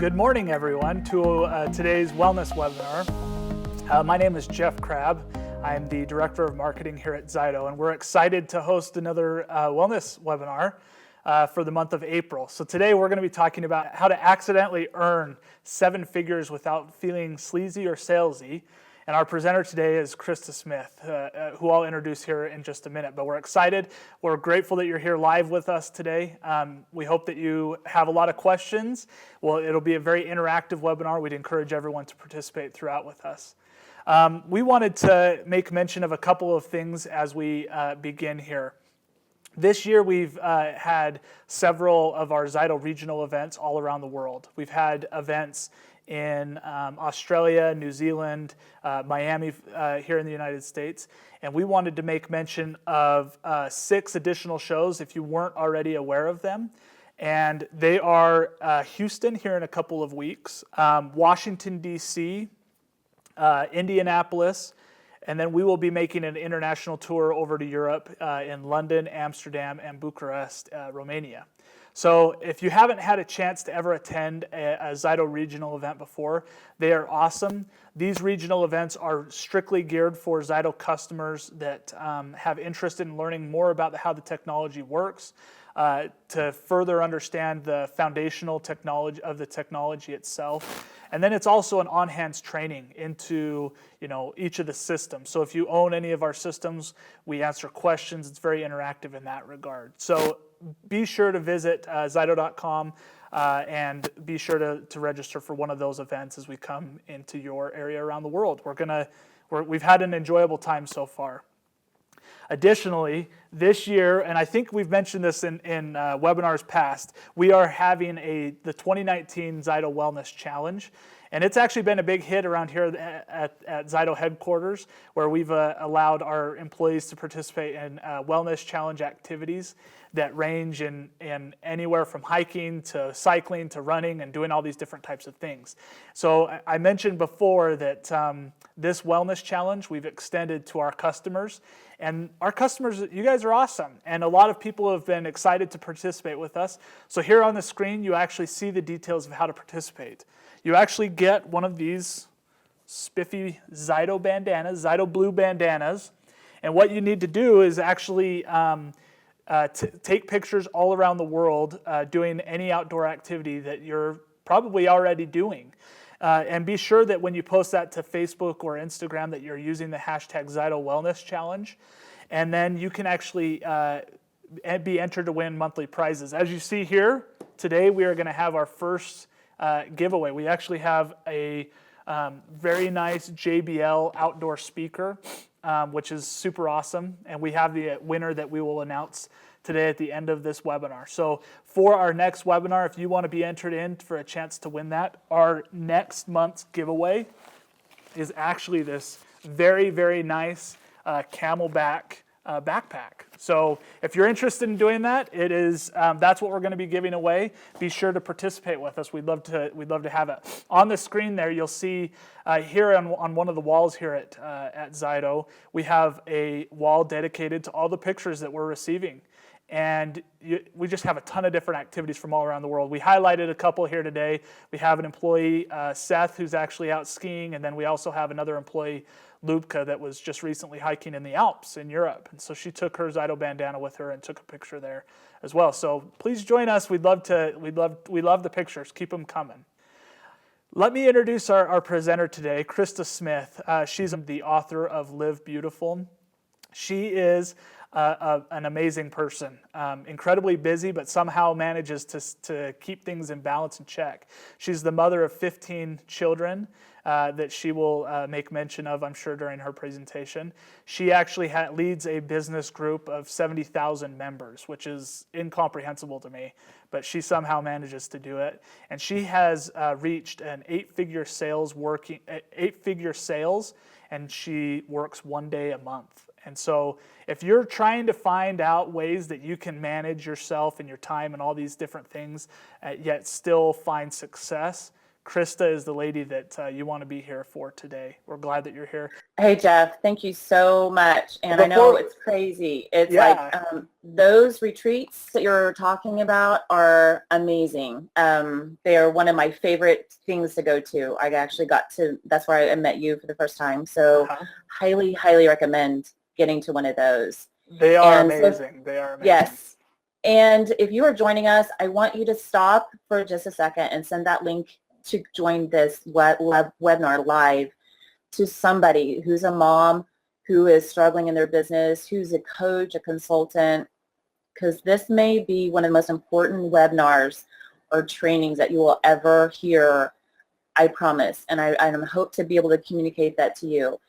Good morning, everyone, to today's wellness webinar. My name is Jeff Crabb. I'm the Director of Marketing here at ZYTO, and we're excited to host another wellness webinar for the month of April. So today we're going to be talking about how to accidentally earn 7 figures without feeling sleazy or salesy. And our presenter today is Christa Smith, who I'll introduce here in just a minute. But we're excited. We're grateful that you're here live with us today. We hope that you have a lot of questions. Well, it'll be a very interactive webinar. We'd encourage everyone to participate throughout with us. We wanted to make mention of a couple of things as we begin here. This year we've had several of our ZYTO regional events all around the world. We've had events in Australia, New Zealand, Miami here in the United States. And we wanted to make mention of 6 additional shows if you weren't already aware of them. And they are Houston here in a couple of weeks, Washington, D.C., Indianapolis, and then we will be making an international tour over to Europe in London, Amsterdam, and Bucharest, Romania. So if you haven't had a chance to ever attend a ZYTO regional event before, they are awesome. These regional events are strictly geared for ZYTO customers that have interest in learning more about how the technology works, to further understand the foundational technology of the technology itself. And then it's also an on-hands training into each of the systems. So if you own any of our systems, we answer questions. It's very interactive in that regard. So be sure to visit ZYTO.com and be sure to register for one of those events as we come into your area around the world. We've had an enjoyable time so far. Additionally, this year, and I think we've mentioned this in webinars past, we are having the 2019 ZYTO Wellness Challenge. And it's actually been a big hit around here at ZYTO headquarters, where we've allowed our employees to participate in wellness challenge activities that range in anywhere from hiking to cycling to running and doing all these different types of things. So I mentioned before that this wellness challenge we've extended to our customers. And our customers, you guys are awesome. And a lot of people have been excited to participate with us. So here on the screen, you actually see the details of how to participate. You actually get one of these spiffy ZYTO bandanas, ZYTO blue bandanas. And what you need to do is actually take pictures all around the world doing any outdoor activity that you're probably already doing. And be sure that when you post that to Facebook or Instagram that you're using the hashtag ZYTO Wellness Challenge. And then you can actually be entered to win monthly prizes. As you see here, today we are going to have our first giveaway. We actually have a very nice JBL outdoor speaker, which is super awesome. And we have the winner that we will announce today at the end of this webinar. So for our next webinar, if you want to be entered in for a chance to win that, our next month's giveaway is actually this very, very nice camelback backpack. So if you're interested in doing that, it is that's what we're going to be giving away. Be sure to participate with us. We'd love to have it. On the screen there, you'll see here on one of the walls here at ZYTO, we have a wall dedicated to all the pictures that we're receiving. And we just have a ton of different activities from all around the world. We highlighted a couple here today. We have an employee, Seth, who's actually out skiing, and then we also have another employee, Lubka, that was just recently hiking in the Alps in Europe. And so she took her ZYTO bandana with her and took a picture there as well. So please join us. We love the pictures. Keep them coming. Let me introduce our presenter today, Christa Smith. She's the author of Live Beautiful. She is an amazing person, incredibly busy, but somehow manages to keep things in balance and check. She's the mother of 15 children that she will make mention of, I'm sure, during her presentation. She actually leads a business group of 70,000 members, which is incomprehensible to me, but she somehow manages to do it. And she has reached an 8-figure sales, and she works 1 day a month. And so if you're trying to find out ways that you can manage yourself and your time and all these different things, yet still find success, Christa is the lady that you want to be here for today. We're glad that you're here. Hey, Jeff, thank you so much. And I know it's crazy. It's Yeah. like those retreats that you're talking about are amazing. They are one of my favorite things to go to. I actually that's where I met you for the first time. So highly, highly recommend getting to one of those. They are amazing. They are amazing. Yes. And if you are joining us, I want you to stop for just a second and send that link to join this webinar live to somebody who's a mom, who is struggling in their business, who's a coach, a consultant, because this may be one of the most important webinars or trainings that you will ever hear, I promise. And I hope to be able to communicate that to you.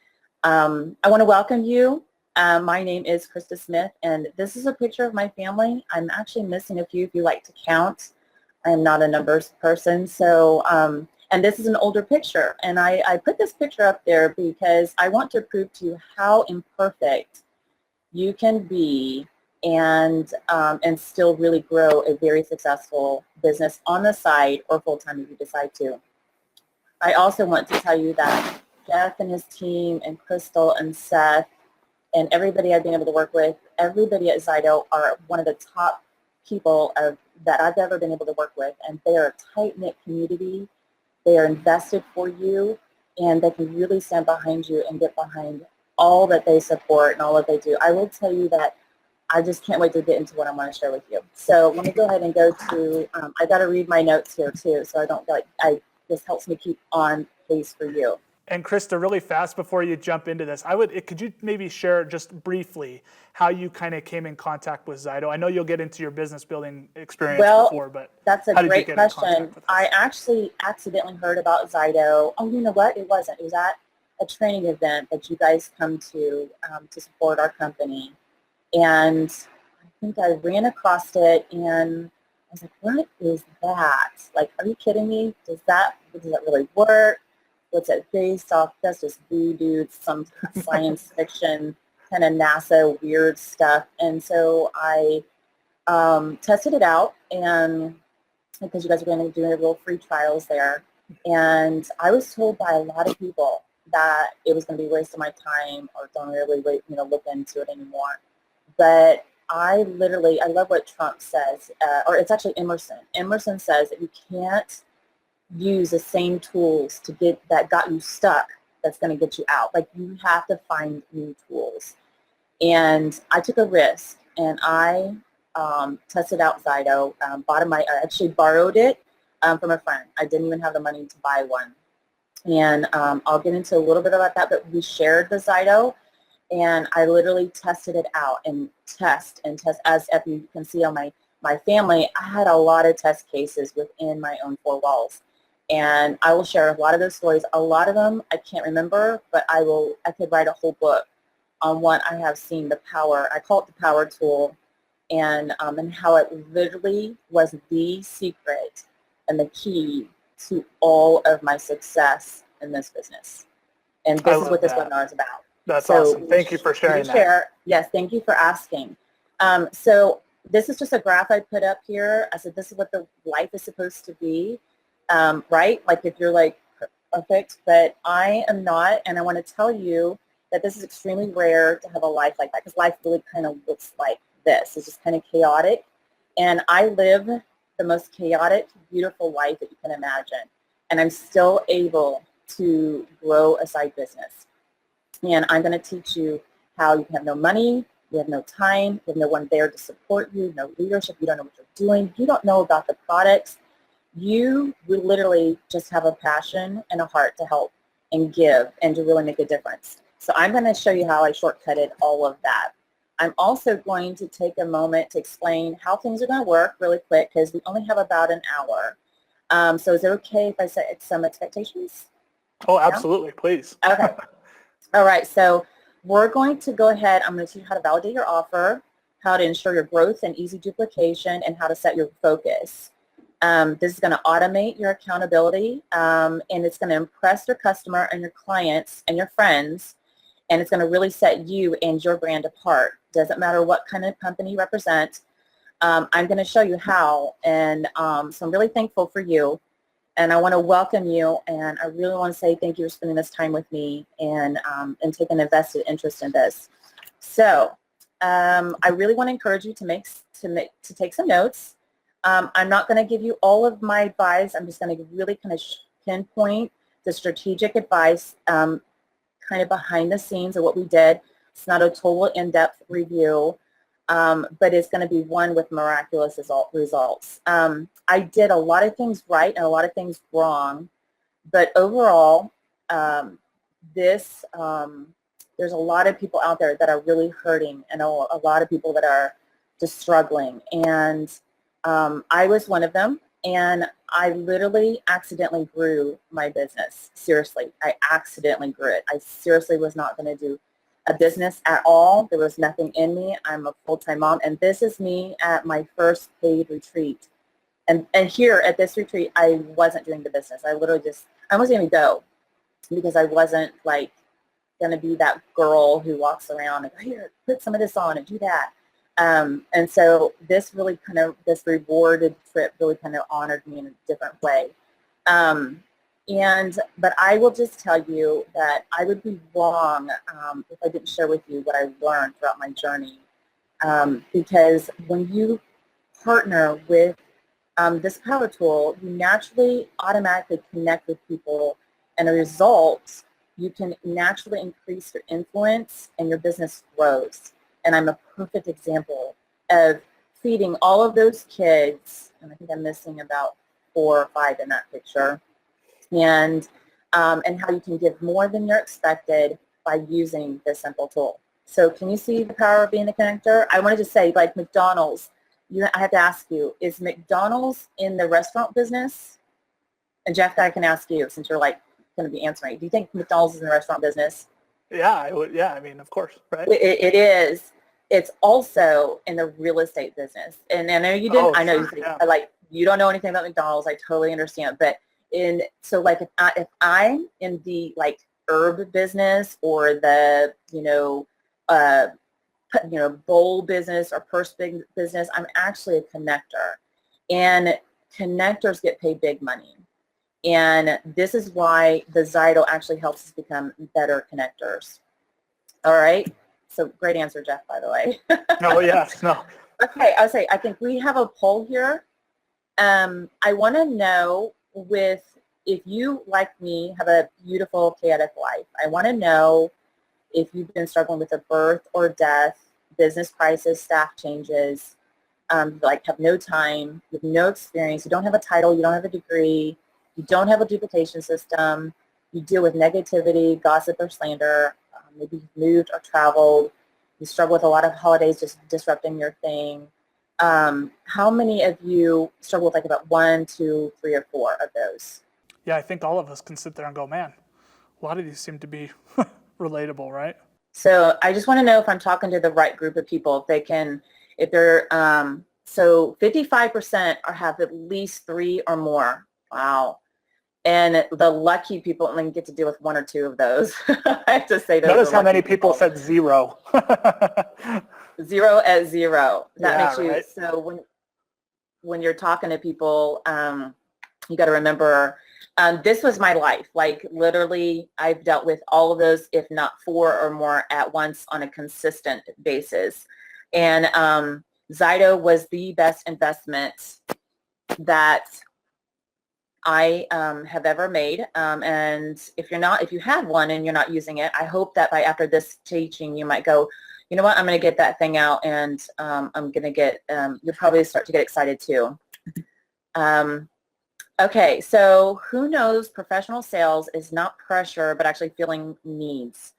I want to welcome you. My name is Christa Smith, and this is a picture of my family. I'm actually missing a few if you like to count. I'm not a numbers person, so and this is an older picture, and I put this picture up there because I want to prove to you how imperfect you can be and still really grow a very successful business on the side or full-time if you decide to. I also want to tell you that Jeff and his team and Crystal and Seth and everybody I've been able to work with, everybody at ZYTO are one of the top people that I've ever been able to work with, and they are a tight-knit community. They are invested for you, and they can really stand behind you and get behind all that they support and all that they do. I will tell you that I just can't wait to get into what I want to share with you. So let me go ahead and go to, I got to read my notes here too, so I don't this helps me keep on pace for you. And Christa, really fast before you jump into this, could you maybe share just briefly how you kind of came in contact with ZYTO? I know you'll get into your business building experience before, but that's a great question. I actually accidentally heard about ZYTO. Oh, you know what? It wasn't. It was at a training event that you guys come to support our company. And I think I ran across it, and I was like, what is that? Like, are you kidding me? Does that really work? What's it based off? That's just voodoo, some science fiction, kind of NASA weird stuff. And so I tested it out, and because you guys are going to do little free trials there. And I was told by a lot of people that it was going to be a waste of my time or don't really look into it anymore. But I love what Trump says, or it's actually Emerson. Emerson says that you can't use the same tools that got you stuck that's going to get you out. Like, you have to find new tools. And I took a risk, and I tested out ZYTO. I actually borrowed it from a friend. I didn't even have the money to buy one. And I'll get into a little bit about that, but we shared the ZYTO, and I literally tested it out and test. As if you can see on my family, I had a lot of test cases within my own four walls. And I will share a lot of those stories. A lot of them I can't remember, but I could write a whole book on what I have seen, the power. I call it the power tool, and how it literally was the secret and the key to all of my success in this business. And this is what this webinar is about. That's awesome. Thank you for sharing that. Yes, thank you for asking. So this is just a graph I put up here. I said this is what the life is supposed to be. Right? Like, if you're like perfect, but I am not, and I want to tell you that this is extremely rare to have a life like that, because life really kind of looks like this. It's just kind of chaotic, and I live the most chaotic, beautiful life that you can imagine, and I'm still able to grow a side business. And I'm going to teach you how you have no money, you have no time, you have no one there to support you, no leadership, you don't know what you're doing, you don't know about the products. You would literally just have a passion and a heart to help and give and to really make a difference. So I'm going to show you how I shortcutted all of that. I'm also going to take a moment to explain how things are going to work really quick, because we only have about an hour. So is it okay if I set some expectations? Oh, absolutely. Yeah? Please. Okay. All right. So we're going to go ahead. I'm going to teach you how to validate your offer, how to ensure your growth and easy duplication, and how to set your focus. This is going to automate your accountability, and it's going to impress your customer and your clients and your friends, and it's going to really set you and your brand apart. Doesn't matter what kind of company you represent. I'm going to show you how, and so I'm really thankful for you. And I want to welcome you, and I really want to say thank you for spending this time with me and taking an invested interest in this. So I really want to encourage you to take some notes. I'm not going to give you all of my advice. I'm just going to really kind of pinpoint the strategic advice kind of behind the scenes of what we did. It's not a total in-depth review, but it's going to be one with miraculous results. I did a lot of things right and a lot of things wrong, but overall, there's a lot of people out there that are really hurting, and a lot of people that are just struggling. And I was one of them, and I literally accidentally grew my business. Seriously, I accidentally grew it. I seriously was not going to do a business at all. There was nothing in me. I'm a full-time mom, and this is me at my first paid retreat. And here at this retreat, I wasn't doing the business. I literally I wasn't even go, because I wasn't like going to be that girl who walks around and, here, put some of this on and do that. And so this rewarded trip really kind of honored me in a different way. But I will just tell you that I would be wrong if I didn't share with you what I learned throughout my journey. Because when you partner with this power tool, you naturally automatically connect with people, and as a result, you can naturally increase your influence and your business grows. And I'm a perfect example of feeding all of those kids, and I think I'm missing about 4 or 5 in that picture, and how you can give more than you're expected by using this simple tool. So can you see the power of being a connector? I wanted to say, like McDonald's, I have to ask you, is McDonald's in the restaurant business? And Jeff, I can ask you, since you're like going to be answering. Do you think McDonald's is in the restaurant business? Yeah, I would. Yeah, I mean, of course, right? It is. It's also in the real estate business. And I know you didn't. I know you don't know anything about McDonald's. I totally understand. But if I'm in the like herb business or the bowl business or purse business, I'm actually a connector, and connectors get paid big money. And this is why the ZYTO actually helps us become better connectors. All right. So great answer, Jeff, by the way. Oh, yeah. No. Okay. I think we have a poll here. I want to know if you, like me, have a beautiful, chaotic life. I want to know if you've been struggling with a birth or death, business crisis, staff changes, have no time, you have no experience, you don't have a title, you don't have a degree, you don't have a duplication system, you deal with negativity, gossip, or slander, maybe you've moved or traveled, you struggle with a lot of holidays just disrupting your thing. How many of you struggle with like about 1, 2, 3, or 4 of those? Yeah, I think all of us can sit there and go, man, a lot of these seem to be relatable, right? So I just want to know if I'm talking to the right group of people. So 55% have at least 3 or more. Wow. And the lucky people only get to deal with 1 or 2 of those. I have to say those. Notice how many people said 0. 0 at 0. That makes you, right? so when you're talking to people, you got to remember, this was my life. Like literally, I've dealt with all of those, if not 4 or more at once on a consistent basis. And ZYTO was the best investment that I have ever made. And if you had one and you're not using it, I hope that after this teaching, you might go, you know what, I'm going to get that thing out, and I'm going to get, you'll probably start to get excited too. Okay, so who knows professional sales is not pressure, but actually feeling needs.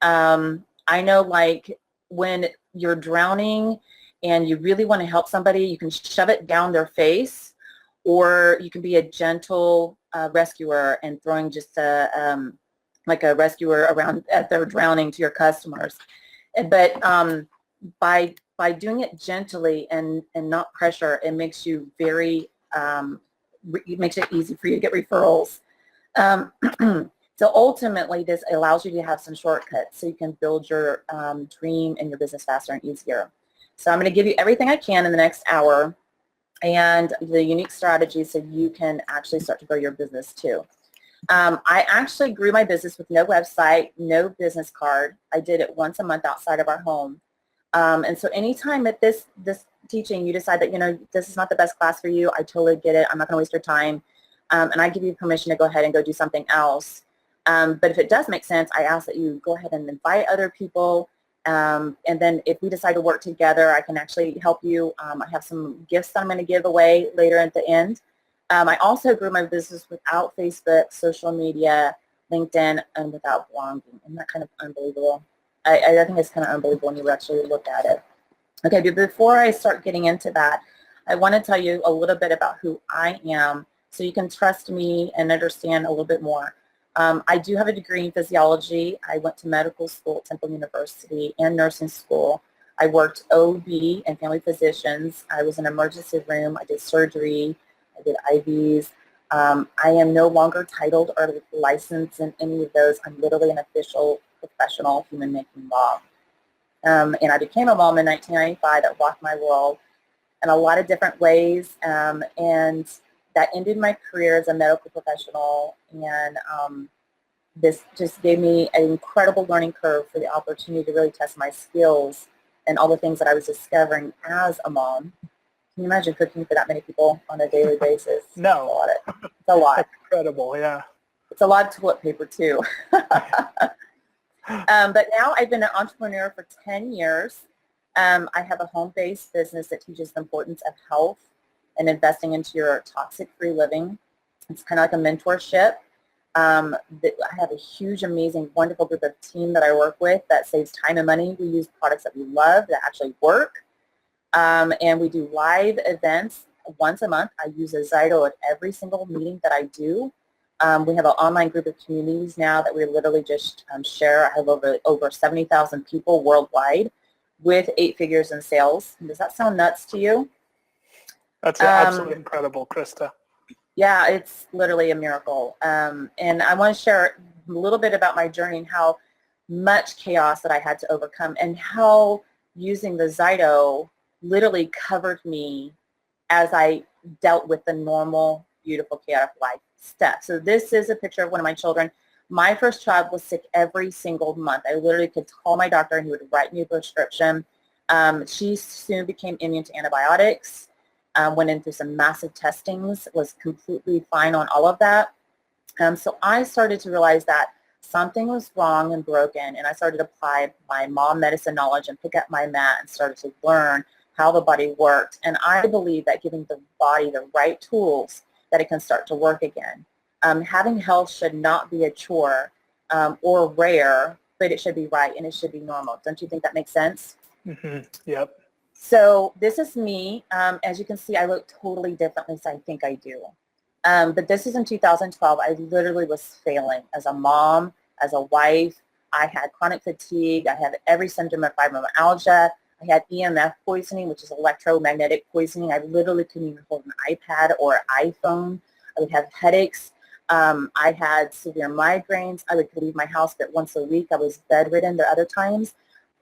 I know, like when you're drowning and you really want to help somebody, you can shove it down their face, or you can be a gentle rescuer and throwing just like a rescuer around as they're drowning to your customers. But by doing it gently and not pressure, it makes you very, it makes it easy for you to get referrals. So ultimately, this allows you to have some shortcuts so you can build your dream and your business faster and easier. So I'm going to give you everything I can in the next hour. and the unique strategies so you can actually start to grow your business too. I actually grew my business with no website, no business card. I did it once a month outside of our home. And so anytime at this teaching you decide that, this is not the best class for you, I totally get it. I'm not going to waste your time. And I give you permission to go ahead and go do something else. But if it does make sense, I ask that you go ahead and invite other people. And then if we decide to work together, I can actually help you. I have some gifts that I'm going to give away later at the end. I also grew my business without Facebook, social media, LinkedIn, and without blogging. Isn't that kind of unbelievable? I think it's kind of unbelievable when you actually look at it. Okay, but before I start getting into that, I want to tell you a little bit about who I am so you can trust me and understand a little bit more. I do have a degree in physiology. I went to medical school at Temple University and nursing school. I worked OB and family physicians. I was in an emergency room. I did surgery. I did IVs. I am no longer titled or licensed in any of those. I'm literally an official professional human-making mom. And I became a mom in 1995 that rocked my world in a lot of different ways. And that ended my career as a medical professional. And this just gave me an incredible learning curve for the opportunity to really test my skills and all the things that I was discovering as a mom. Can you imagine cooking for that many people on a daily basis? No. It's a lot. That's incredible, yeah. It's a lot of toilet paper, too. But now I've been an entrepreneur for 10 years. I have a home-based business that teaches the importance of health and investing into your toxic-free living. It's kind of like a mentorship. I have a huge, amazing, wonderful group of team that I work with that saves time and money. We use products that we love that actually work. And we do live events once a month. I use a ZYTO at every single meeting that I do. We have an online group of communities now that we literally just share. I have over 70,000 people worldwide with 8 figures in sales. Does that sound nuts to you? That's absolutely incredible, Christa. Yeah, it's literally a miracle. And I want to share a little bit about my journey and how much chaos that I had to overcome and how using the ZYTO literally covered me as I dealt with the normal, beautiful, chaotic life stuff. So this is a picture of one of my children. My first child was sick every single month. I literally could call my doctor and he would write me a prescription. She soon became immune to antibiotics, went into some massive testings, was completely fine on all of that. So I started to realize that something was wrong and broken, and I started to apply my mom medicine knowledge and pick up my mat and started to learn how the body worked. And I believe that giving the body the right tools that it can start to work again. Having health should not be a chore or rare, but it should be right and it should be normal. Don't you think that makes sense? Mm-hmm. Yep. So this is me. As you can see, I look totally differently, so I think I do. But this is in 2012. I literally was failing as a mom, as a wife. I had chronic fatigue. I had every symptom of fibromyalgia. I had EMF poisoning, which is electromagnetic poisoning. I literally couldn't even hold an iPad or iPhone. I would have headaches. I had severe migraines. I would leave my house but once a week. I was bedridden. There are other times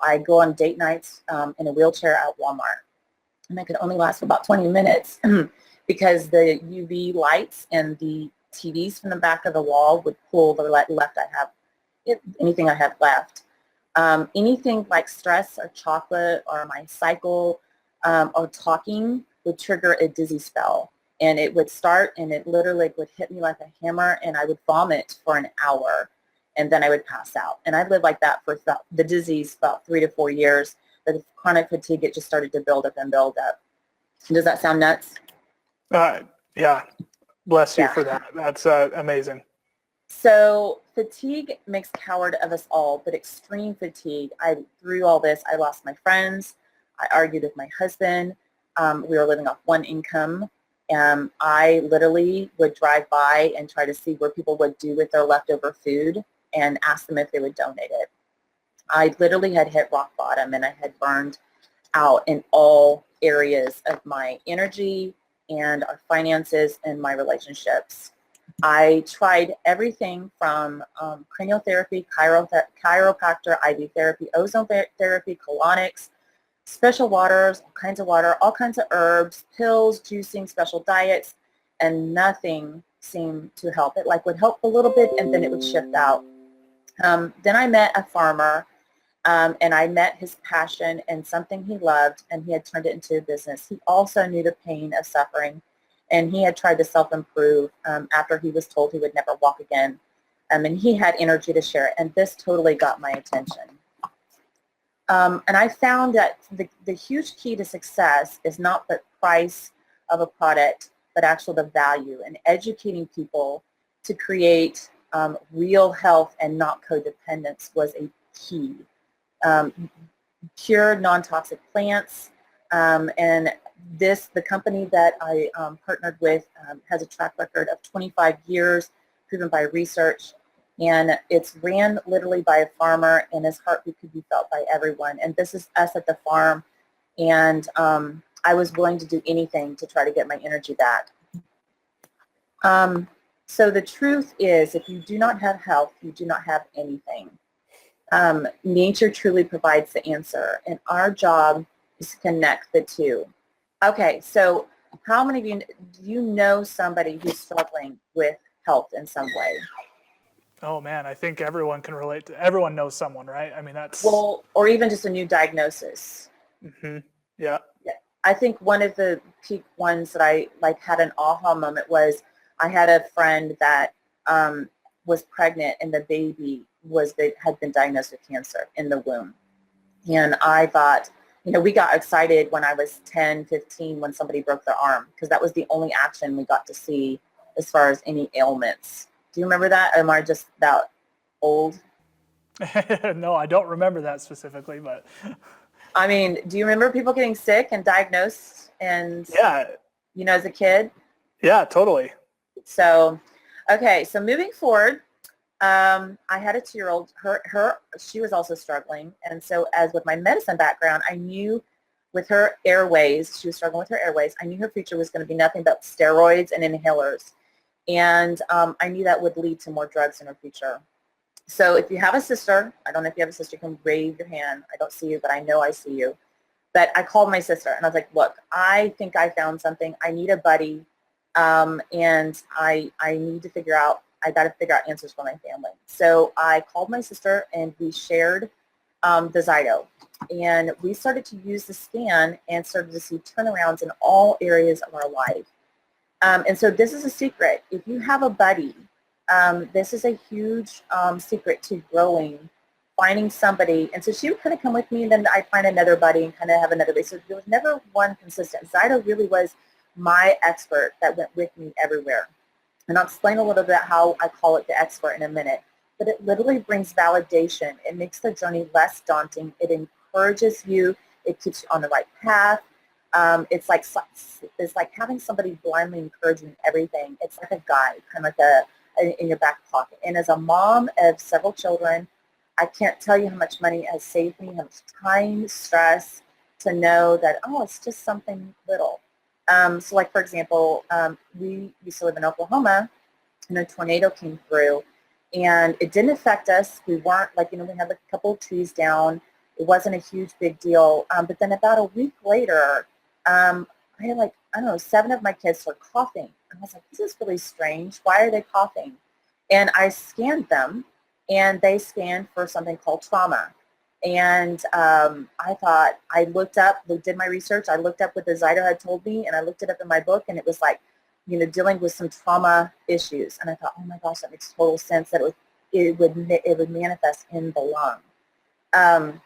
I'd go on date nights in a wheelchair at Walmart. And that could only last for about 20 minutes because the UV lights and the TVs from the back of the wall would pull the left I have, anything I have left. Anything like stress or chocolate or my cycle or talking would trigger a dizzy spell. And it would start and it literally would hit me like a hammer and I would vomit for an hour and then I would pass out. And I lived like that for the disease about 3 to 4 years. The chronic fatigue, it just started to build up and build up. Does that sound nuts? Yeah. Bless you for that. That's amazing. So fatigue makes coward of us all, but extreme fatigue, through all this, I lost my friends. I argued with my husband. We were living off one income. I literally would drive by and try to see where people would do with their leftover food and ask them if they would donate it. I literally had hit rock bottom and I had burned out in all areas of my energy and our finances and my relationships. I tried everything from cranial therapy, chiropractor, IV therapy, ozone therapy, colonics, special waters, all kinds of water, all kinds of herbs, pills, juicing, special diets, and nothing seemed to help. It like would help a little bit and then it would shift out. Then I met a farmer, and I met his passion and something he loved, and he had turned it into a business. He also knew the pain of suffering, and he had tried to self-improve after he was told he would never walk again. And he had energy to share it, and this totally got my attention. And I found that the huge key to success is not the price of a product, but actually the value, and educating people to create real health and not codependence was a key. Pure non-toxic plants, and the company that I partnered with has a track record of 25 years, proven by research, and it's ran literally by a farmer, and his heartbeat could be felt by everyone. And this is us at the farm, and I was willing to do anything to try to get my energy back. So the truth is, if you do not have health, you do not have anything. Nature truly provides the answer, and our job is to connect the two. Okay, so how many of you, do you know somebody who's struggling with health in some way? Oh man, I think everyone can relate to, everyone knows someone, right? I mean, that's... Well, or even just a new diagnosis. Mm-hmm. Yeah. I think one of the peak ones that I had an aha moment was I had a friend that was pregnant, and the baby had been diagnosed with cancer in the womb. And I thought, we got excited when I was 10, 15 when somebody broke their arm, because that was the only action we got to see as far as any ailments. Do you remember that? Am I just that old? No, I don't remember that specifically, but... I mean, do you remember people getting sick and diagnosed and, yeah, as a kid? Yeah, totally. So, okay, so moving forward, I had a 2-year-old, she was also struggling. And so as with my medicine background, I knew with her airways, she was struggling with her airways, I knew her future was going to be nothing but steroids and inhalers. And I knew that would lead to more drugs in her future. So if you have a sister, I don't know if you have a sister, you can raise your hand. I don't see you, but I know I see you. But I called my sister, and I was like, look, I think I found something. I need a buddy, and I need to figure out, I got to figure out answers for my family. So I called my sister, and we shared the ZYTO. And we started to use the scan and started to see turnarounds in all areas of our life. And so this is a secret. If you have a buddy, this is a huge secret to growing, finding somebody. And so she would kind of come with me, and then I'd find another buddy and kind of have another buddy. So there was never one consistent. ZYTO really was my expert that went with me everywhere. And I'll explain a little bit how I call it the expert in a minute. But it literally brings validation. It makes the journey less daunting. It encourages you. It keeps you on the right path. It's like having somebody blindly encouraging everything. It's like a guide, kind of like in your back pocket. And as a mom of several children, I can't tell you how much money it has saved me, how much time, stress, to know that, it's just something little. So like, for example, we used to live in Oklahoma, and a tornado came through, and it didn't affect us. We weren't we had a couple of trees down. It wasn't a huge big deal. But then about a week later, I had 7 of my kids were coughing. And I was like, this is really strange. Why are they coughing? And I scanned them, and they scanned for something called trauma. And I thought, I looked up, did my research, I looked up what the ZYTO had told me, and I looked it up in my book, and it was like, dealing with some trauma issues. And I thought, oh my gosh, that makes total sense that it would manifest in the lung.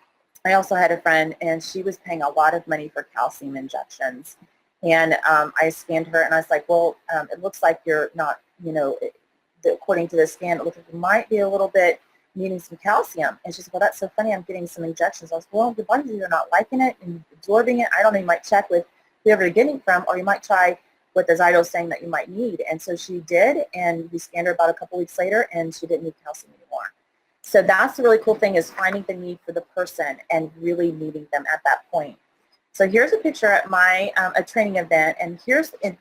I also had a friend, and she was paying a lot of money for calcium injections. And I scanned her, and I was like, well, it looks like you're not, according to the scan, it looks like you might be a little bit needing some calcium. And she said, well, that's so funny, I'm getting some injections. I was, well, the body's either not liking it and absorbing it. I don't know, you might check with whoever you're getting it from, or you might try what the ZYTO is saying that you might need. And so she did, and we scanned her about a couple weeks later, and she didn't need calcium anymore. So that's the really cool thing, is finding the need for the person and really meeting them at that point. So here's a picture at my a training event, and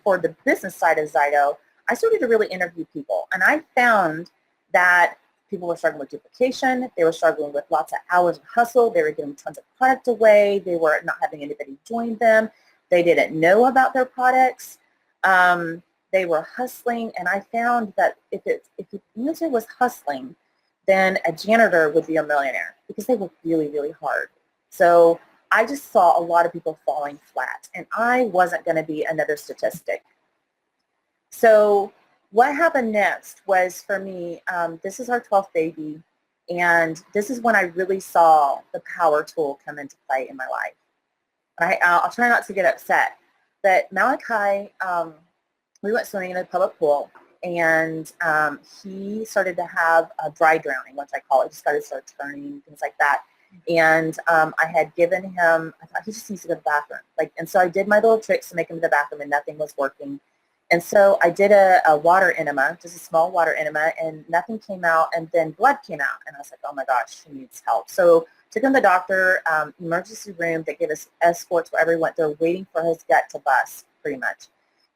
for the business side of ZYTO, I started to really interview people, and I found that People were struggling with duplication. They were struggling with lots of hours of hustle. They were giving tons of product away. They were not having anybody join them. They didn't know about their products. They were hustling, and I found that if the answer was hustling, then a janitor would be a millionaire because they work really, really hard. So I just saw a lot of people falling flat, and I wasn't going to be another statistic. So what happened next was, for me, this is our 12th baby, and this is when I really saw the power tool come into play in my life. I'll try not to get upset, but Malachi, we went swimming in a public pool, and he started to have a dry drowning, which I call it. He started turning, things like that. And I had given him, I thought he just needs to go to the bathroom. And so I did my little tricks to make him to the bathroom, and nothing was working. And so I did a water enema, just a small water enema, and nothing came out, and then blood came out. And I was like, oh my gosh, he needs help. So took him to the doctor, emergency room. They gave us escorts wherever he went. They're waiting for his gut to bust, pretty much.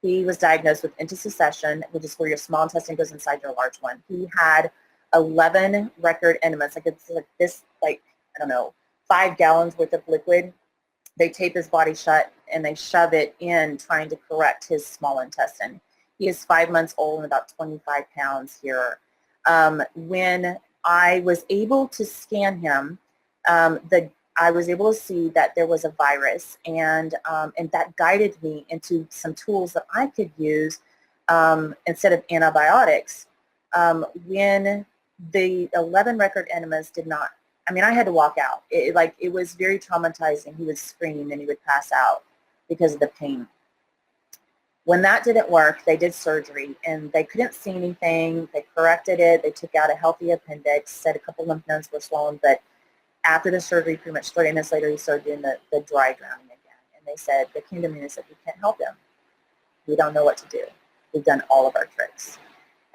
He was diagnosed with intussusception, which is where your small intestine goes inside your large one. He had 11 record enemas. It's like this, I don't know, 5 gallons worth of liquid. They tape his body shut, and they shove it in trying to correct his small intestine. He is 5 months old and about 25 pounds here. When I was able to scan him, I was able to see that there was a virus, and that guided me into some tools that I could use instead of antibiotics. When the 11 record enemas did not, I had to walk out. It was very traumatizing. He would scream and he would pass out because of the pain. When that didn't work, they did surgery, and they couldn't see anything. They corrected it. They took out a healthy appendix, said a couple lymph nodes were swollen, but after the surgery, pretty much 30 minutes later, he started doing the dry drowning again. And they came to me and they said, we can't help him. We don't know what to do. We've done all of our tricks.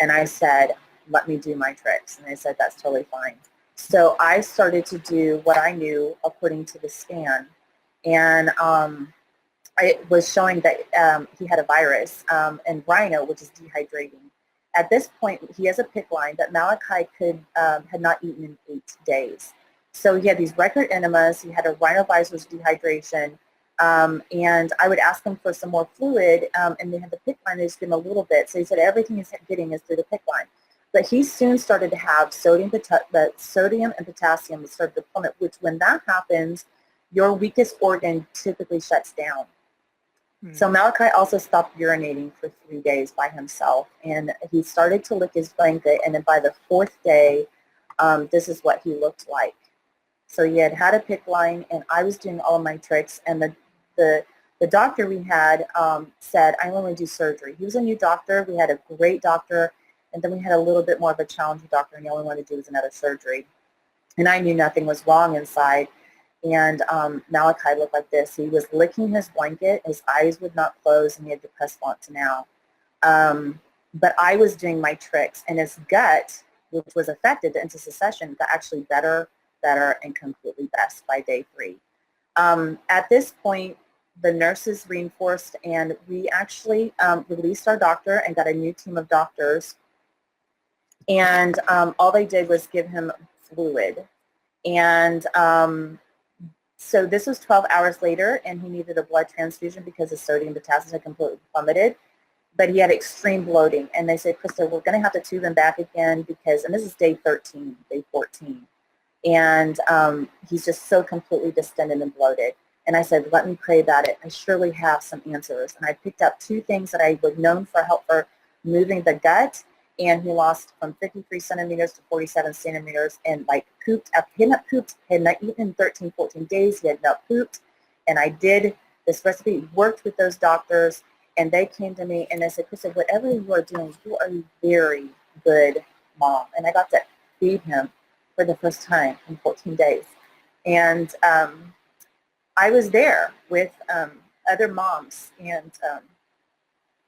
And I said, let me do my tricks. And they said, that's totally fine. So I started to do what I knew according to the scan. And I was showing that he had a virus, and Rhino, which is dehydrating. At this point, he has a PICC line that Malachi had not eaten in 8 days. So he had these record enemas. He had a Rhino Virus dehydration, and I would ask him for some more fluid, and they had the PICC line. They just give him a little bit. So he said everything he's getting is through the PICC line. But he soon started to have sodium and potassium started to plummet, which when that happens, your weakest organ typically shuts down. So Malachi also stopped urinating for 3 days by himself, and he started to lick his blanket, and then by the 4th day, this is what he looked like. So he had a PICC line, and I was doing all of my tricks, and the doctor we had said, I only do surgery. He was a new doctor. We had a great doctor, and then we had a little bit more of a challenging doctor, and the only one to do was another surgery. And I knew nothing was wrong inside. And Malachi looked like this. He was licking his blanket. His eyes would not close, and he had depressed Fontanelle. But I was doing my tricks, and his gut, which was affected, the intussusception, got actually better, and completely best by day 3. At this point, the nurses reinforced, and we actually released our doctor and got a new team of doctors. And all they did was give him fluid. And so this was 12 hours later, and he needed a blood transfusion because his sodium and potassium had completely plummeted. But he had extreme bloating, and they said, Christa, we're going to have to tube him back again because, and this is day 13, day 14, and he's just so completely distended and bloated. And I said, let me pray about it. I surely have some answers. And I picked up 2 things that I was known for help for moving the gut, and he lost from 53 centimeters to 47 centimeters, and pooped. He had not pooped, had not eaten in 13, 14 days. He had not pooped. And I did this recipe, worked with those doctors, and they came to me and they said, Christa, whatever you are doing, you are a very good mom. And I got to feed him for the first time in 14 days. And I was there with other moms, and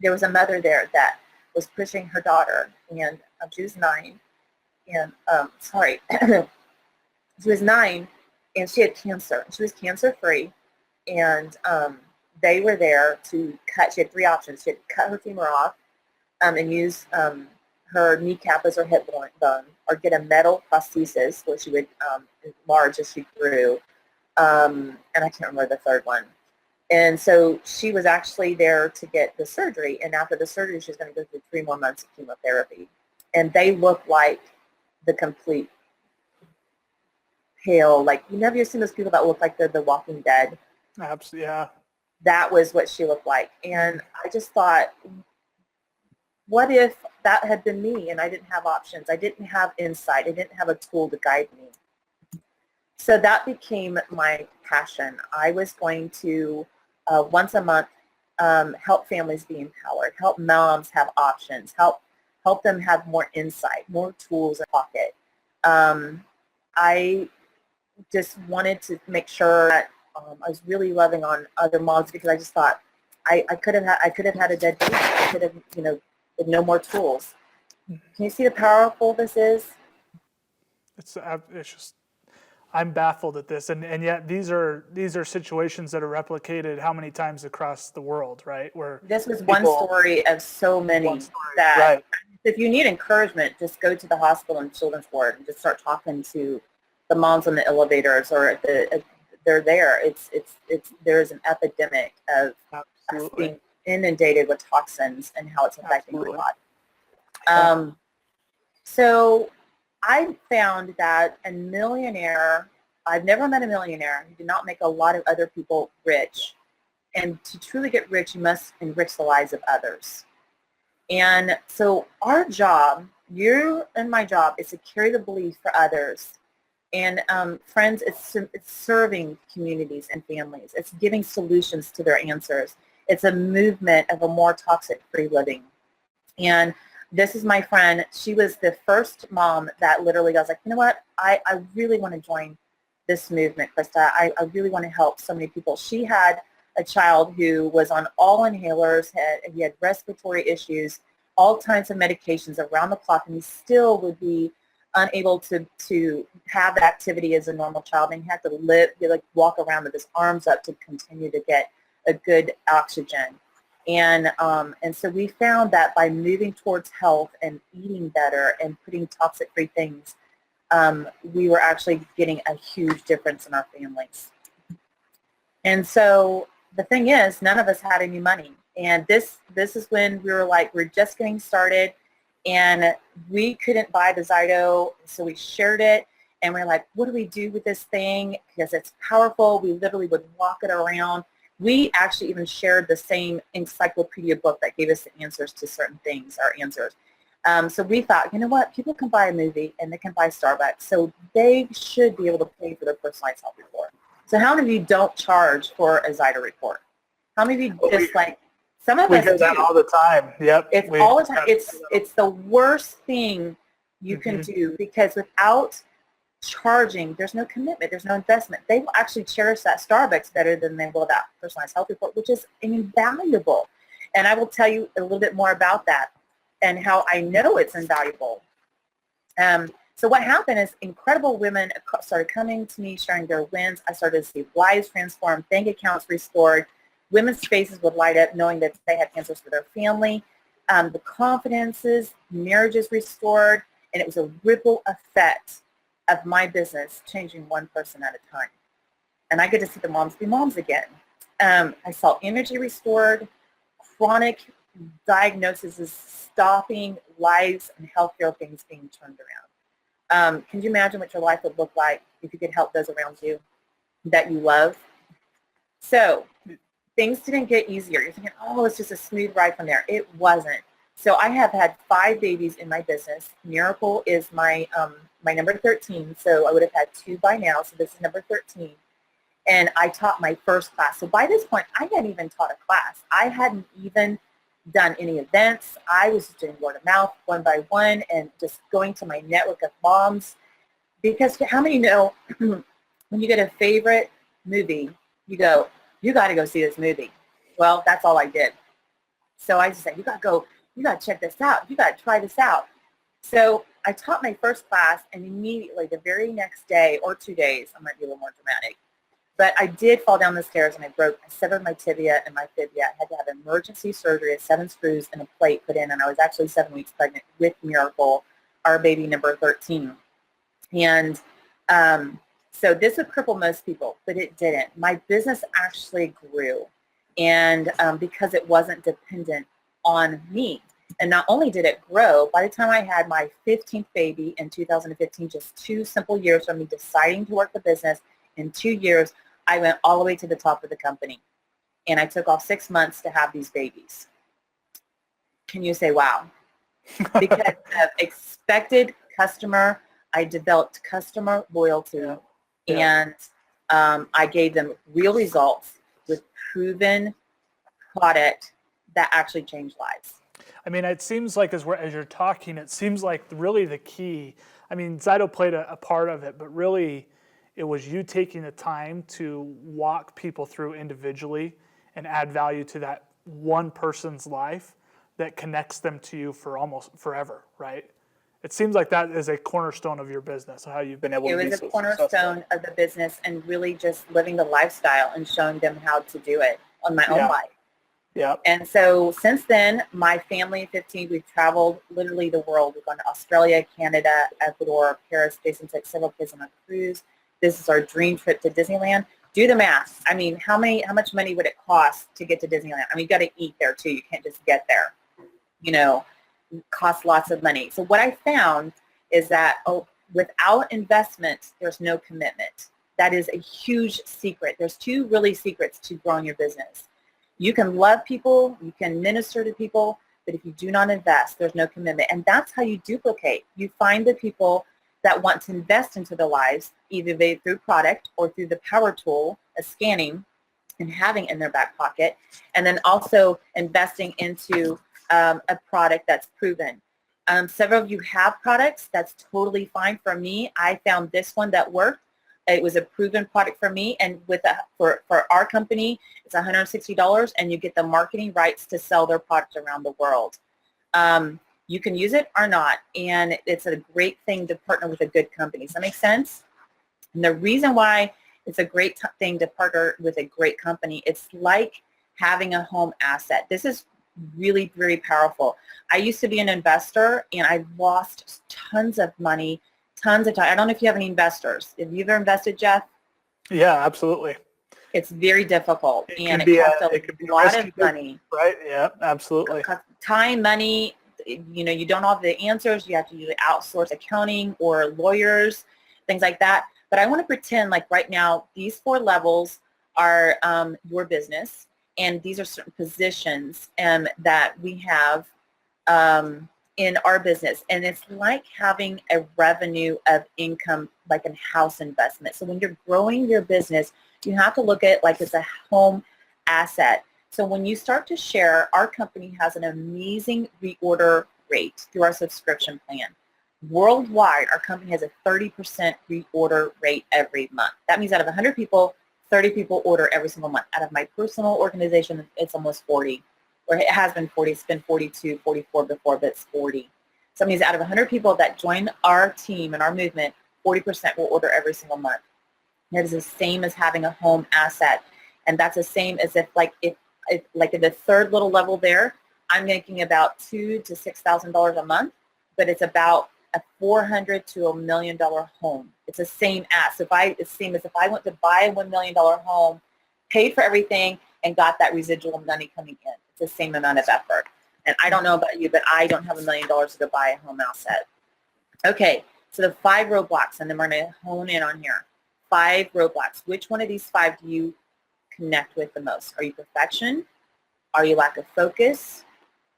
there was a mother there that was pushing her daughter, and she was 9, and she was 9, and she had cancer. She was cancer-free, and they were there to cut. She had 3 options. She had cut her femur off and use her kneecap as her hip bone, or get a metal prosthesis where she would enlarge as she grew. And I can't remember the third one. And so she was actually there to get the surgery. And after the surgery, she was going to go through 3 more months of chemotherapy. And they look like the complete pale, like, you never seen those people that look like they're the Walking Dead. Absolutely, yeah. That was what she looked like. And I just thought, what if that had been me and I didn't have options? I didn't have insight. I didn't have a tool to guide me. So that became my passion. I was going to, once a month, help families be empowered, help moms have options, help them have more insight, more tools in the pocket. I just wanted to make sure that I was really loving on other moms, because I just thought I could have had a dead baby. I could have, with no more tools. Can you see how powerful this is? It's just, I'm baffled at this, and yet these are situations that are replicated how many times across the world, right? Where this was one story of so many that, right. If you need encouragement, just go to the hospital and children's ward and just start talking to the moms on the elevators, or they're there. There's an epidemic of us being inundated with toxins and how it's affecting our body. So I found that a millionaire, I've never met a millionaire who did not make a lot of other people rich. And to truly get rich, you must enrich the lives of others. And so our job, you and my job, is to carry the belief for others. And friends, it's serving communities and families. It's giving solutions to their answers. It's a movement of a more toxic-free living. And this is my friend. She was the first mom that literally was like, you know what, I really want to join this movement, Christa. I really want to help so many people. She had a child who was on all inhalers. He had respiratory issues, all kinds of medications around the clock, and he still would be unable to have the activity as a normal child, and he had to walk around with his arms up to continue to get a good oxygen. And so we found that by moving towards health and eating better and putting toxic-free things, we were actually getting a huge difference in our families. And so the thing is, none of us had any money. And this is when we were like, we're just getting started, and we couldn't buy the ZYTO, so we shared it. And we're like, what do we do with this thing? Because it's powerful. We literally would walk it around. We actually even shared the same encyclopedia book that gave us the answers to certain things, our answers. So we thought, you know what, people can buy a movie and they can buy Starbucks, so they should be able to pay for their personalized health report. So how many of you don't charge for a ZYTO report? How many of you just some of us do. We do that all the time. Yep. It's all the time. It's the worst thing you can do, because without charging, there's no commitment, there's no investment. They will actually cherish that Starbucks better than they will that personalized health report, which is invaluable. And I will tell you a little bit more about that and how I know it's invaluable. So what happened is incredible women started coming to me, sharing their wins. I started to see lives transformed, bank accounts restored. Women's faces would light up knowing that they had answers for their family. The confidences, marriages restored, and it was a ripple effect of my business changing one person at a time. And I get to see the moms be moms again. I saw energy restored, chronic diagnoses stopping, lives and healthcare things being turned around. Can you imagine what your life would look like if you could help those around you that you love? So things didn't get easier. You're thinking, oh, it's just a smooth ride from there. It wasn't. So I have had 5 babies in my business. Miracle is my number 13, so I would have had 2 by now, so this is number 13. And I taught my first class. So by this point, I hadn't even taught a class. I hadn't even done any events. I was just doing word of mouth, one by one, and just going to my network of moms. Because how many know when you get a favorite movie, you go, you got to go see this movie. Well, that's all I did. So I just said, you got to check this out. You got to try this out. So I taught my first class, and immediately the very next day or 2 days, I might be a little more dramatic, But I did fall down the stairs and I severed my tibia and my fibia. I had to have emergency surgery, 7 screws and a plate put in, and I was actually 7 weeks pregnant with Miracle, our baby number 13. And so this would cripple most people, but it didn't. My business actually grew, and because it wasn't dependent on me. And not only did it grow, by the time I had my 15th baby in 2015, just 2 simple years from me deciding to work the business, in 2 years, I went all the way to the top of the company. And I took off 6 months to have these babies. Can you say, wow? Because of expected customer, I developed customer loyalty, and I gave them real results with proven product that actually changed lives. I mean, it seems like as you're talking, it seems like really the key, I mean, ZYTO played a part of it, but really it was you taking the time to walk people through individually and add value to that one person's life that connects them to you for almost forever, right? It seems like that is a cornerstone of your business, how you've been able to be so successful. It was a cornerstone of the business, and really just living the lifestyle and showing them how to do it on my own life. Yeah. And so since then, my family of 15, we've traveled literally the world. We've gone to Australia, Canada, Ecuador, Paris. Jason took several kids on a cruise. This is our dream trip to Disneyland. Do the math. I mean, how much money would it cost to get to Disneyland? I mean, you got to eat there too. You can't just get there. You know, it costs lots of money. So what I found is that without investment, there's no commitment. That is a huge secret. There's 2 really secrets to growing your business. You can love people, you can minister to people, but if you do not invest, there's no commitment. And that's how you duplicate. You find the people that want to invest into their lives, either through product or through the power tool of scanning and having in their back pocket, and then also investing into a product that's proven. Several of you have products. That's totally fine. For me, I found this one that worked. It was a proven product for me, and for our company, it's $160, and you get the marketing rights to sell their product around the world. You can use it or not, and it's a great thing to partner with a good company. Does that make sense? And the reason why it's a great thing to partner with a great company, it's like having a home asset. This is really, very powerful. I used to be an investor, and I lost tons of money, tons of time. I don't know if you have any investors. Have you ever invested, Jeff? Yeah, absolutely. It's very difficult, and it costs a lot of money. Right, yeah, absolutely. Time, money, you know, you don't have the answers. You have to usually outsource accounting or lawyers, things like that. But I want to pretend like right now, these 4 levels are your business, and these are certain positions that we have in our business. And it's like having a revenue of income, like a house investment. So when you're growing your business, you have to look at it like it's a home asset. So when you start to share, our company has an amazing reorder rate through our subscription plan. Worldwide, our company has a 30% reorder rate every month. That means out of 100 people, 30 people order every single month. Out of my personal organization, it's almost 40. Or it has been 40, it's been 42, 44 before, but it's 40. So that means out of 100 people that join our team and our movement, 40% will order every single month. That is the same as having a home asset. And that's the same as if like at the 3rd little level there, I'm making about $2,000 to $6,000 a month, but it's about a $400,000 to $1 million home. It's the same as it's the same as if I went to buy a $1 million home, paid for everything, and got that residual money coming in. It's the same amount of effort. And I don't know about you, but I don't have $1 million to go buy a home asset. Okay, so the 5 roadblocks, and then we're going to hone in on here. 5 roadblocks. Which one of these 5 do you connect with the most? Are you perfection? Are you lack of focus?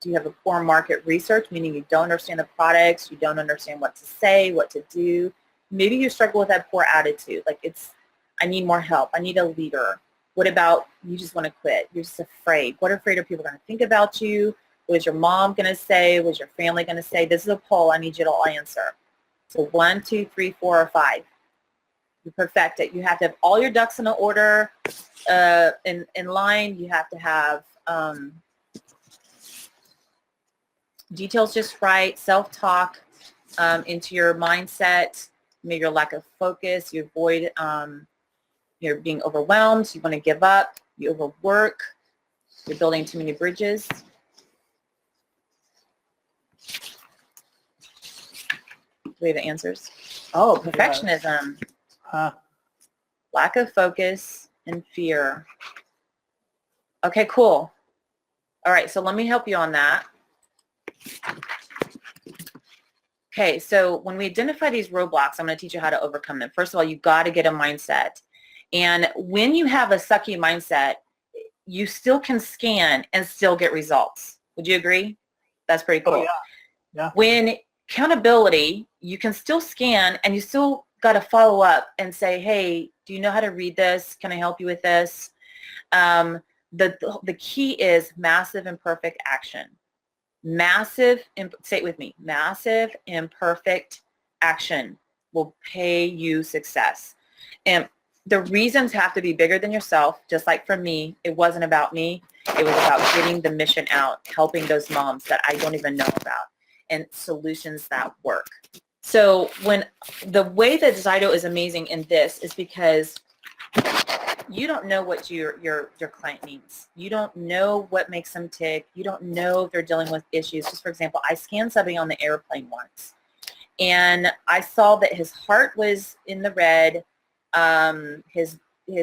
Do you have a poor market research, meaning you don't understand the products, you don't understand what to say, what to do? Maybe you struggle with that poor attitude, like I need more help, I need a leader. What about you just want to quit? You're just afraid. What afraid are people going to think about you? What is your mom going to say? What is your family going to say? This is a poll. I need you to all answer. So 1, 2, 3, 4, or 5. You perfect it. You have to have all your ducks in order, in line. You have to have details just right, self-talk into your mindset, maybe your lack of focus. You avoid you're being overwhelmed, you want to give up, you overwork, you're building too many bridges. Do we have answers? Oh, perfectionism, lack of focus, and fear. Okay, cool. All right, so let me help you on that. Okay, so when we identify these roadblocks, I'm going to teach you how to overcome them. First of all, you've got to get a mindset. And when you have a sucky mindset, you still can scan and still get results. Would you agree? That's pretty cool. Oh, yeah. When accountability, you can still scan and you still got to follow up and say, hey, do you know how to read this? Can I help you with this? The key is massive imperfect action. Massive, say it with me, massive imperfect action will pay you success. And the reasons have to be bigger than yourself. Just like for me, it wasn't about me. It was about getting the mission out, helping those moms that I don't even know about, and solutions that work. So when the way that ZYTO is amazing in this is because you don't know what your client needs. You don't know what makes them tick. You don't know if they're dealing with issues. Just for example, I scanned somebody on the airplane once, and I saw that his heart was in the red, his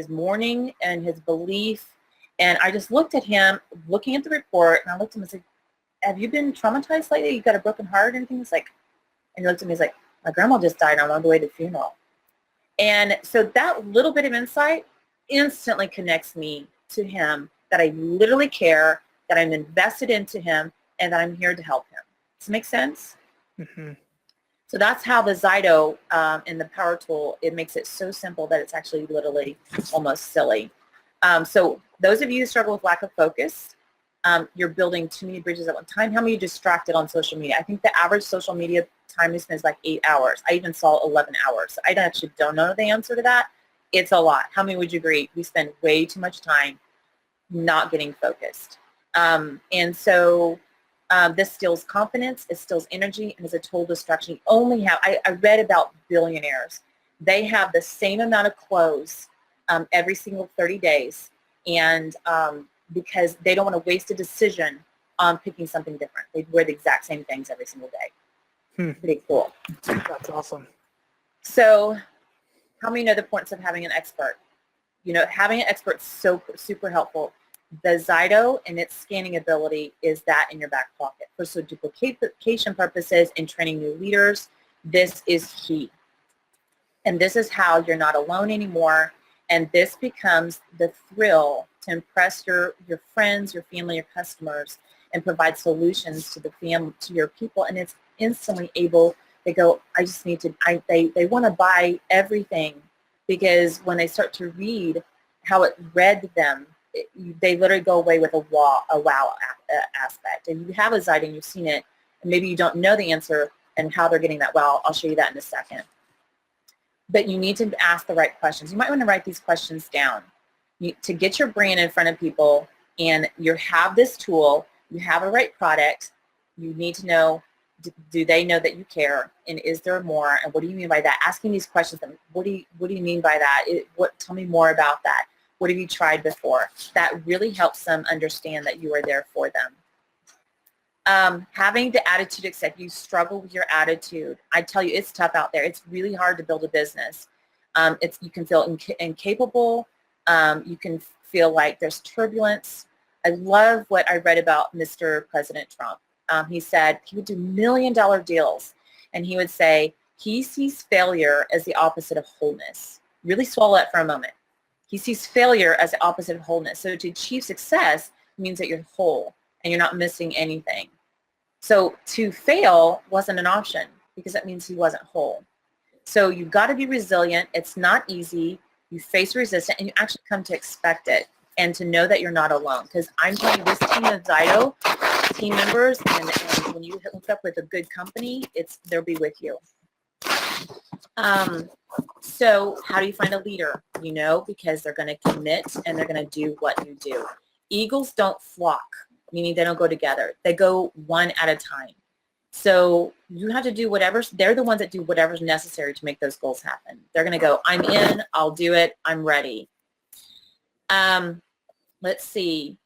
mourning and his belief, and I just looked at him, looking at the report, and I looked at him and said, have you been traumatized lately? You got a broken heart or anything? He's like, and he looked at me, he's like, my grandma just died, I'm on the way to the funeral. And so that little bit of insight instantly connects me to him, that I literally care, that I'm invested into him, and that I'm here to help him. Does it make sense? Mm-hmm. So that's how the ZYTO in the Power Tool, it makes it so simple that it's actually literally almost silly. So those of you who struggle with lack of focus, you're building too many bridges at one time. How many are distracted on social media? I think the average social media time we spend is like 8 hours. I even saw 11 hours. I actually don't know the answer to that. It's a lot. How many would you agree? We spend way too much time not getting focused. And so this steals confidence, it steals energy, and is a total distraction. You only have, I read about billionaires. They have the same amount of clothes every single 30 days. And because they don't want to waste a decision on picking something different. They wear the exact same things every single day. Pretty cool. That's awesome. So how many know the importance of having an expert? You know, having an expert is so super helpful. The ZYTO and its scanning ability is that in your back pocket. For so duplication purposes and training new leaders, this is key. And this is how you're not alone anymore. And this becomes the thrill to impress your friends, your family, your customers, and provide solutions to to your people. And it's instantly able, they go, I just need to, they want to buy everything, because when they start to read how it read them, they literally go away with a wow aspect. And you have a ZYTO and you've seen it, and maybe you don't know the answer and how they're getting that wow. I'll show you that in a second. But you need to ask the right questions. You might want to write these questions down to get your brand in front of people, and you have this tool, you have a right product. You need to know, do they know that you care, and is there more, and what do you mean by that? Asking these questions, what do you mean by that? Tell me more about that. What have you tried before? That really helps them understand that you are there for them. Having the attitude, except you struggle with your attitude. I tell you, it's tough out there. It's really hard to build a business. You can feel incapable. You can feel like there's turbulence. I love what I read about Mr. President Trump. He said he would do $1 million deals, and he would say he sees failure as the opposite of wholeness. Really swallow that for a moment. He sees failure as the opposite of wholeness. So to achieve success means that you're whole and you're not missing anything. So to fail wasn't an option, because that means he wasn't whole. So you've got to be resilient. It's not easy. You face resistance, and you actually come to expect it and to know that you're not alone. Because I'm telling you, this team of ZYTO team members, and when you hook up with a good company, they'll be with you. So how do you find a leader? You know, because they're going to commit and they're going to do what you do. Eagles don't flock, meaning they don't go together. They go one at a time. So you have to do they're the ones that do whatever's necessary to make those goals happen. They're going to go, I'm in, I'll do it, I'm ready. Let's see.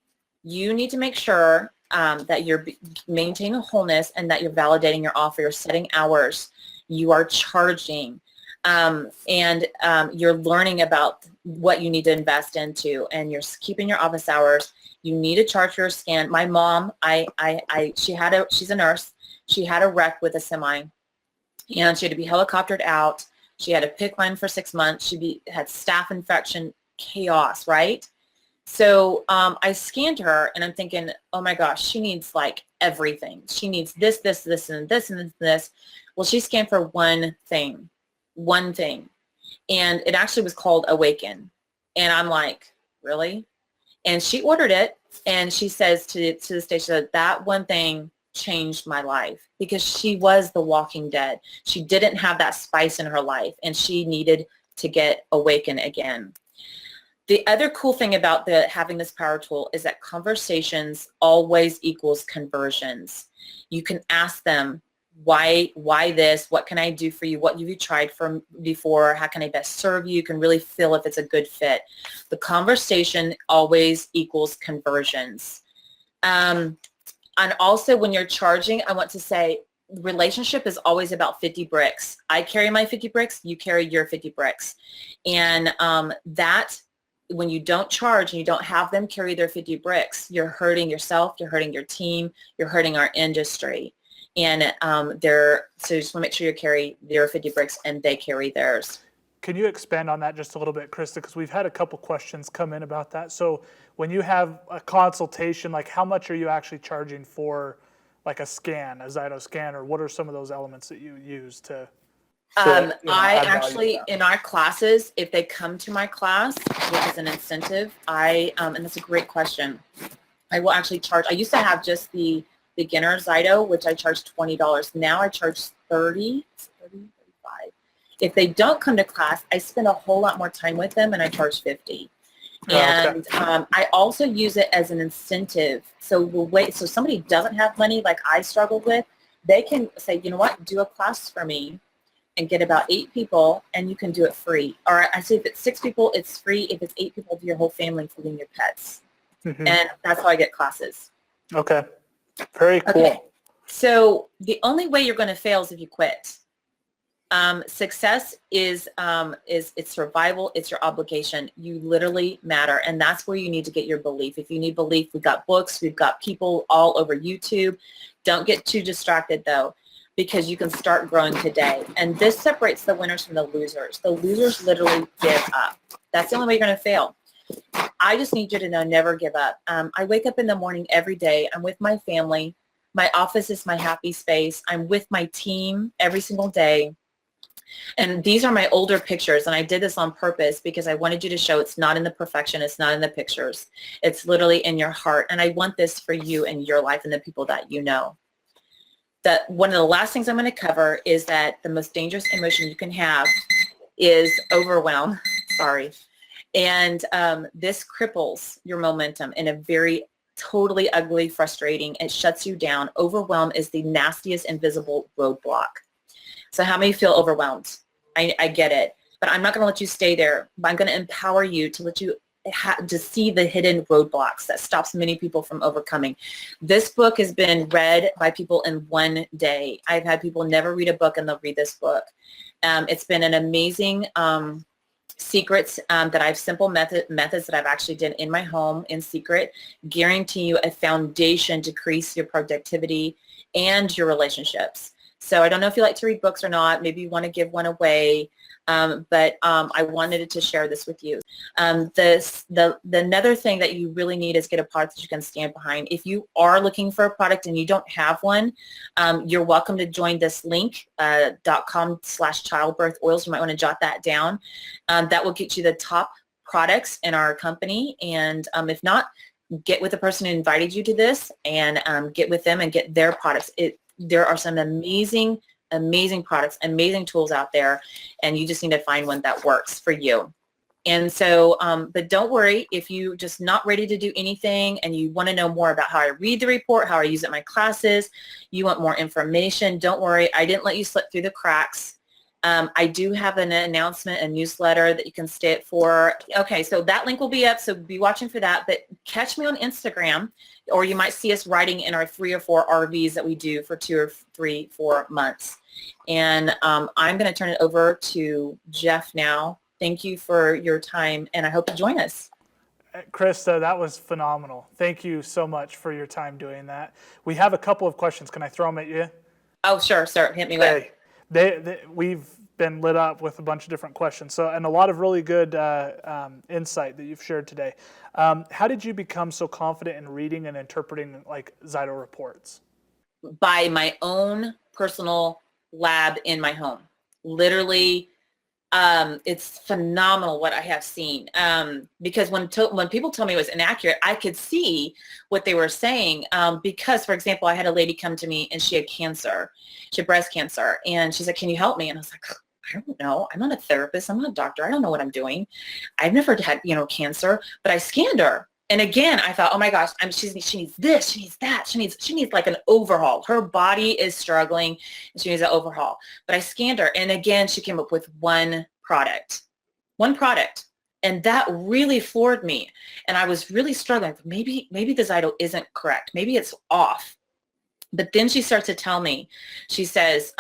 You need to make sure that you're maintaining wholeness and that you're validating your offer. You're setting hours. You are charging. And you're learning about what you need to invest into, and you're keeping your office hours. You need to charge for your scan. My mom, she's a nurse. She had a wreck with a semi, and she had to be helicoptered out. She had a PICC line for 6 months. She had staph infection, chaos, right? So I scanned her, and I'm thinking, oh my gosh, she needs like everything. She needs this, this, this, and this, and this. Well, she scanned for one thing. And it actually was called Awaken. And I'm like, really? And she ordered it, and she says to the station that one thing changed my life, because she was the walking dead. She didn't have that spice in her life, and she needed to get awakened again. The other cool thing about having this power tool is that conversations always equals conversions. You can ask them, why this? What can I do for you? What have you tried from before? How can I best serve you? You can really feel if it's a good fit. The conversation always equals conversions. And also when you're charging, I want to say relationship is always about 50 bricks. I carry my 50 bricks, you carry your 50 bricks. And that when you don't charge and you don't have them carry their 50 bricks, you're hurting yourself, you're hurting your team, you're hurting our industry. And so you just want to make sure you carry their 50 bricks and they carry theirs. Can you expand on that just a little bit, Christa? Because we've had a couple questions come in about that. So when you have a consultation, like how much are you actually charging for like a scan, a ZYTO scan, or what are some of those elements that you use to I actually, in our classes, if they come to my class, which is an incentive, and that's a great question, I will actually charge. I used to have just the beginner ZYTO, which I charged $20. Now I charge $30, $35. If they don't come to class, I spend a whole lot more time with them, and I charge $50. And I also use it as an incentive. So so somebody doesn't have money like I struggled with, they can say, you know what, do a class for me and get about 8 people, and you can do it free. Or I say if it's 6 people, it's free. If it's 8 people, do your whole family, including your pets. Mm-hmm. And that's how I get classes. Okay. Very cool. Okay. So the only way you're going to fail is if you quit. Success is it's survival. It's your obligation. You literally matter. And that's where you need to get your belief. If you need belief, we've got books. We've got people all over YouTube. Don't get too distracted, though, because you can start growing today. And this separates the winners from the losers. The losers literally give up. That's the only way you're going to fail. I just need you to know, never give up. I wake up in the morning every day. I'm with my family. My office is my happy space. I'm with my team every single day. And these are my older pictures, and I did this on purpose because I wanted you to show it's not in the perfection, it's not in the pictures. It's literally in your heart, and I want this for you and your life and the people that you know. That one of the last things I'm going to cover is that the most dangerous emotion you can have is overwhelm. Sorry. And this cripples your momentum in a very totally ugly, frustrating. It shuts you down. Overwhelm is the nastiest invisible roadblock. So how many feel overwhelmed? I get it, but I'm not going to let you stay there. I'm going to empower you to let you to see the hidden roadblocks that stops many people from overcoming. This book has been read by people in one day. I've had people never read a book and they'll read this book. It's been an amazing secrets that I've simple methods that I've actually done in my home in secret, guarantee you a foundation to increase your productivity and your relationships. So I don't know if you like to read books or not. Maybe you want to give one away, but I wanted to share this with you. The another thing that you really need is get a product that you can stand behind. If you are looking for a product and you don't have one, you're welcome to join this link, .com/childbirth oils. You might want to jot that down. That will get you the top products in our company. And if not, get with the person who invited you to this and get with them and get their products. There are some amazing products, amazing tools out there, and you just need to find one that works for you. And so, but don't worry if you're just not ready to do anything and you want to know more about how I read the report, how I use it in my classes, you want more information, don't worry. I didn't let you slip through the cracks. I do have an announcement, a newsletter that you can stay at for. Okay, so that link will be up, so be watching for that. But catch me on Instagram, or you might see us riding in our 3 or 4 RVs that we do for 2 or 3, 4 months. And I'm going to turn it over to Jeff now. Thank you for your time, and I hope you join us. Christa, that was phenomenal. Thank you so much for your time doing that. We have a couple of questions. Can I throw them at you? Oh, sure, sir. Hit me with. We've been lit up with a bunch of different questions, and a lot of really good insight that you've shared today. How did you become so confident in reading and interpreting like ZYTO reports? By my own personal lab in my home. Literally, it's phenomenal what I have seen. Because when people told me it was inaccurate, I could see what they were saying. Because, for example, I had a lady come to me and she had cancer. She had breast cancer. And she's like, can you help me? And I was like, I don't know. I'm not a therapist. I'm not a doctor. I don't know what I'm doing. I've never had, cancer, but I scanned her. And again, I thought, oh my gosh, she needs this, she needs that, she needs like an overhaul. Her body is struggling and she needs an overhaul. But I scanned her, and again, she came up with one product. And that really floored me. And I was really struggling. Maybe the ZYTO isn't correct. Maybe it's off. But then she starts to tell me, she says,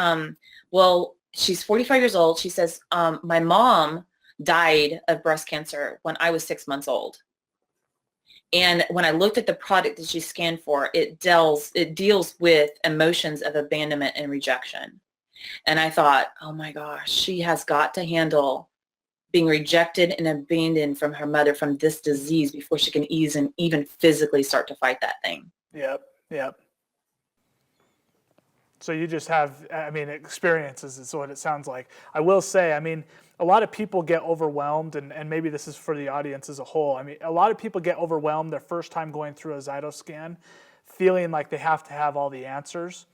well, she's 45 years old. She says, my mom died of breast cancer when I was 6 months old. And when I looked at the product that she scanned for, it deals with emotions of abandonment and rejection. And I thought, oh my gosh, she has got to handle being rejected and abandoned from her mother from this disease before she can even physically start to fight that thing. Yep. So you just have, experiences is what it sounds like. I will say, a lot of people get overwhelmed, and maybe this is for the audience as a whole. A lot of people get overwhelmed their first time going through a ZYTO scan, feeling like they have to have all the answers.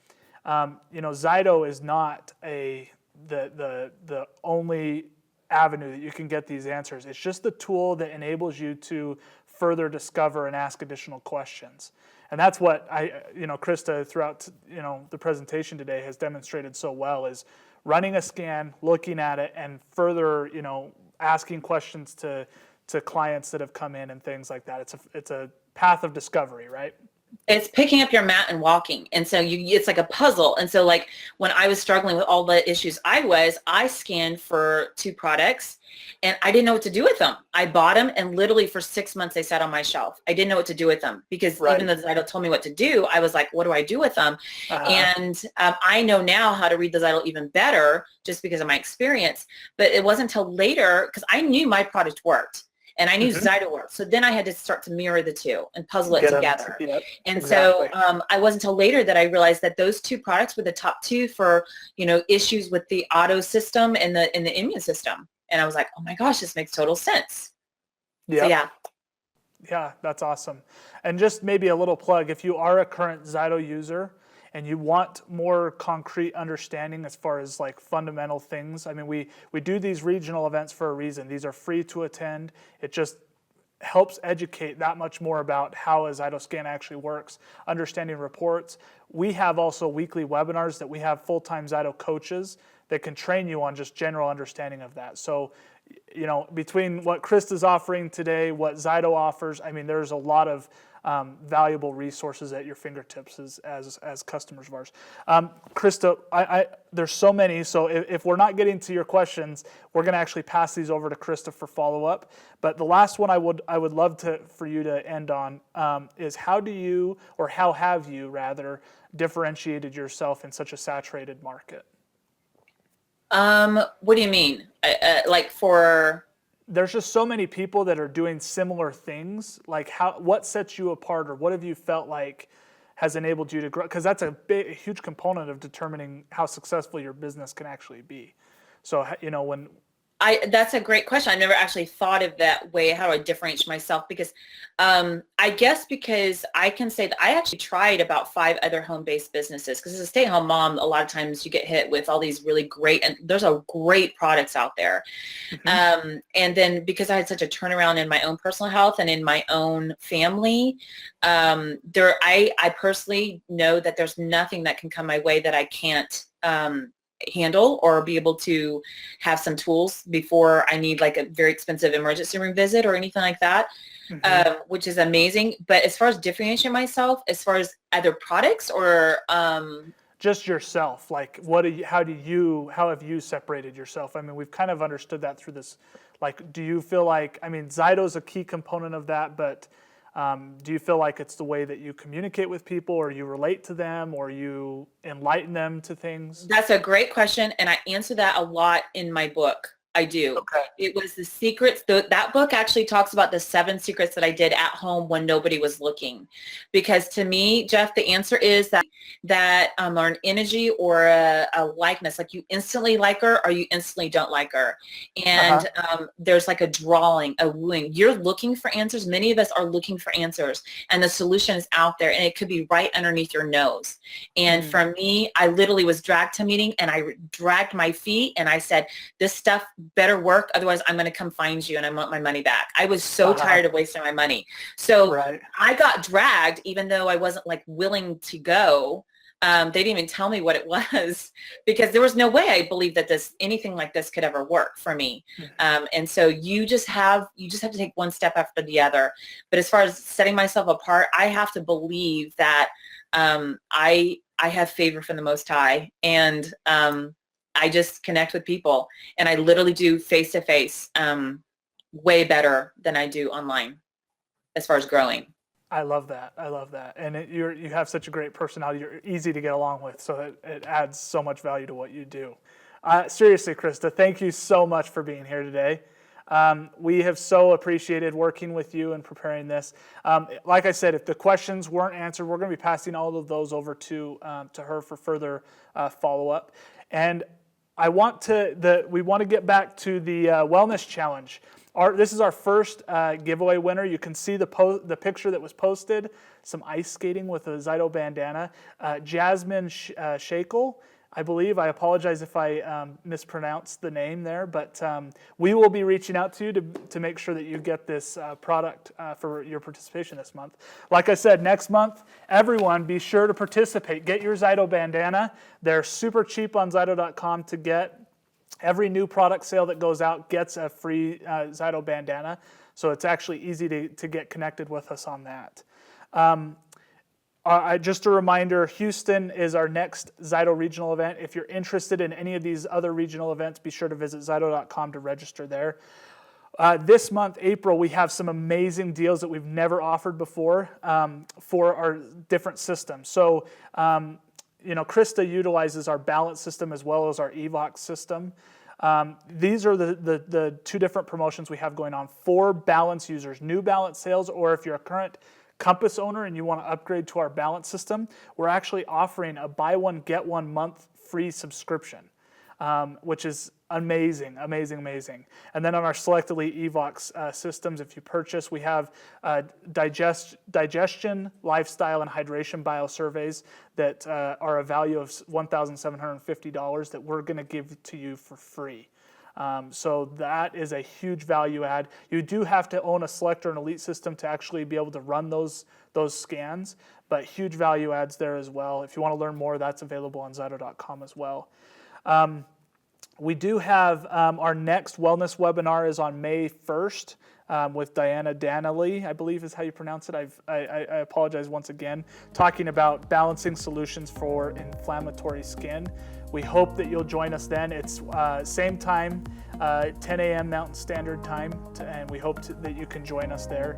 ZYTO is not the only avenue that you can get these answers. It's just the tool that enables you to further discover and ask additional questions. And that's what Christa throughout the presentation today has demonstrated so well, is running a scan, looking at it, and further asking questions to clients that have come in and things like that. It's a path of discovery, right? It's picking up your mat and walking. And so it's like a puzzle. And so like when I was struggling with all the issues I scanned for 2 products and I didn't know what to do with them. I bought them and literally for 6 months they sat on my shelf. I didn't know what to do with them because even though ZYTO told me what to do, I was like, what do I do with them? And I know now how to read the ZYTO even better just because of my experience. But it wasn't until later, because I knew my product worked. And I knew ZYTO worked. So then I had to start to mirror the two and puzzle it together. And so I wasn't until later that I realized that those 2 products were the top 2 for, issues with the auto system and the immune system. And I was like, oh my gosh, this makes total sense. So Yeah, that's awesome. And just maybe a little plug, if you are a current ZYTO user and you want more concrete understanding as far as like fundamental things, we do these regional events for a reason. These are free to attend. It just helps educate that much more about how a ZYTO scan actually works, understanding reports. We have also weekly webinars that we have full-time ZYTO coaches that can train you on just general understanding of that. So, between what Christa's offering today, what ZYTO offers, there's a lot of valuable resources at your fingertips as customers of ours. Christa, there's so many, so if we're not getting to your questions, we're going to actually pass these over to Christa for follow-up. But the last one I would love for you to end on is how have you differentiated yourself in such a saturated market? What do you mean? There's just so many people that are doing similar things. Like what sets you apart, or what have you felt like has enabled you to grow? Because that's a huge component of determining how successful your business can actually be. So, That's a great question. I never actually thought of that way, how I differentiate myself, because I guess because I can say that I actually tried about 5 other home-based businesses, because as a stay-at-home mom, a lot of times you get hit with all these really great, and there's a great products out there. And then because I had such a turnaround in my own personal health and in my own family, I personally know that there's nothing that can come my way that I can't handle or be able to have some tools before I need like a very expensive emergency room visit or anything like that, which is amazing. But as far as differentiating myself, as far as other products or just yourself, like how have you separated yourself? I mean, we've kind of understood that through this. Like, do you feel like, I mean, ZYTO is a key component of that, but do you feel like it's the way that you communicate with people, or you relate to them, or you enlighten them to things? That's a great question, and I answer that a lot in my book. I do. Okay. It was the secrets. That book actually talks about the 7 secrets that I did at home when nobody was looking. Because to me, Jeff, the answer is that or an energy or a likeness, like you instantly like her or you instantly don't like her. And there's like a drawing, a wooing. You're looking for answers. Many of us are looking for answers, and the solution is out there, and it could be right underneath your nose. And for me, I literally was dragged to a meeting, and I dragged my feet, and I said, this stuff better work, otherwise I'm going to come find you and I want my money back. I was so tired of wasting my money. So I got dragged, even though I wasn't like willing to go. They didn't even tell me what it was, because there was no way I believed that anything like this could ever work for me. And so you just have to take one step after the other. But as far as setting myself apart, I have to believe that I have favor from the Most High, and I just connect with people, and I literally do face-to-face way better than I do online as far as growing. I love that. I love that. And you have such a great personality. You're easy to get along with, so it adds so much value to what you do. Seriously, Christa, thank you so much for being here today. We have so appreciated working with you and preparing this. Like I said, if the questions weren't answered, we're going to be passing all of those over to her for further follow-up. And we want to get back to the wellness challenge. This is our first giveaway winner. You can see the picture that was posted, some ice skating with a ZYTO bandana. Jasmine Shakel, I believe. I apologize if I mispronounced the name there, but we will be reaching out to you to make sure that you get this product for your participation this month. Like I said, next month, everyone be sure to participate. Get your ZYTO bandana. They're super cheap on ZYTO.com to get. Every new product sale that goes out gets a free ZYTO bandana, so it's actually easy to get connected with us on that. Just a reminder, Houston is our next ZYTO regional event. If you're interested in any of these other regional events, be sure to visit ZYTO.com to register there. This month, April, we have some amazing deals that we've never offered before for our different systems. So, Christa utilizes our balance system as well as our EVOX system. These are the 2 different promotions we have going on for balance users, new balance sales, or if you're a current Compass owner and you want to upgrade to our balance system, we're actually offering a buy one, get 1 month free subscription, which is amazing. And then on our Select Elite EVOX systems, if you purchase, we have digestion, lifestyle, and hydration biosurveys that are a value of $1,750 that we're going to give to you for free. So that is a huge value add. You do have to own a Select or an Elite system to actually be able to run those scans, but huge value adds there as well. If you want to learn more, that's available on ZYTO.com as well. We do have our next wellness webinar is on May 1st with Diana Danley, I believe is how you pronounce it. I apologize once again, talking about balancing solutions for inflammatory skin. We hope that you'll join us then. It's same time, 10 a.m. Mountain Standard Time, and we hope that you can join us there.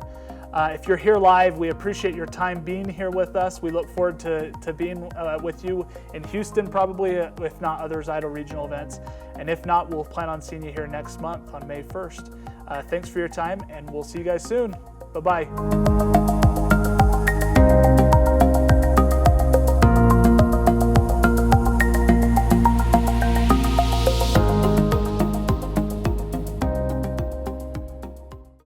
If you're here live, we appreciate your time being here with us. We look forward to being with you in Houston, probably, if not other ZYTO regional events. And if not, we'll plan on seeing you here next month on May 1st. Thanks for your time, and we'll see you guys soon. Bye-bye.